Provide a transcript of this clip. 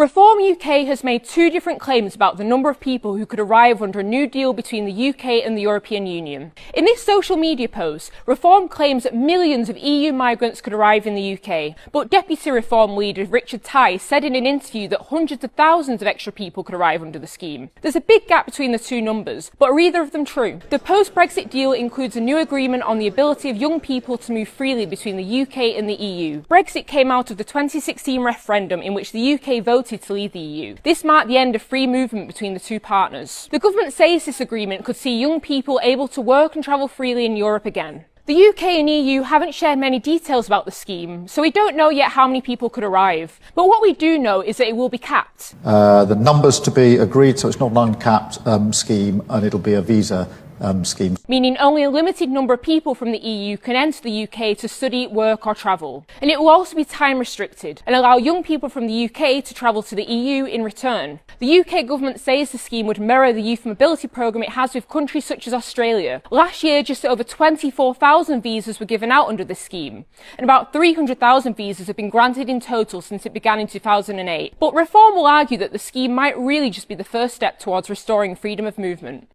Reform UK has made two different claims about the number of people who could arrive under a new deal between the UK and the European Union. In this social media post, Reform claims that millions of EU migrants could arrive in the UK, but Deputy Reform leader Richard Tice said in an interview that hundreds of thousands of extra people could arrive under the scheme. There's a big gap between the two numbers, but are either of them true? The post-Brexit deal includes a new agreement on the ability of young people to move freely between the UK and the EU. Brexit came out of the 2016 referendum in which the UK voted to leave the EU. This marked the end of free movement between the two partners. The government says this agreement could see young people able to work and travel freely in Europe again. The UK and EU haven't shared many details about the scheme, so we don't know yet how many people could arrive. But what we do know is that it will be capped. The numbers to be agreed, so it's not an uncapped scheme, and it'll be a visa scheme. Meaning only a limited number of people from the EU can enter the UK to study, work or travel. And it will also be time restricted and allow young people from the UK to travel to the EU in return. The UK government says the scheme would mirror the youth mobility programme it has with countries such as Australia. Last year, just over 24,000 visas were given out under this scheme, and about 300,000 visas have been granted in total since it began in 2008. But Reform will argue that the scheme might really just be the first step towards restoring freedom of movement.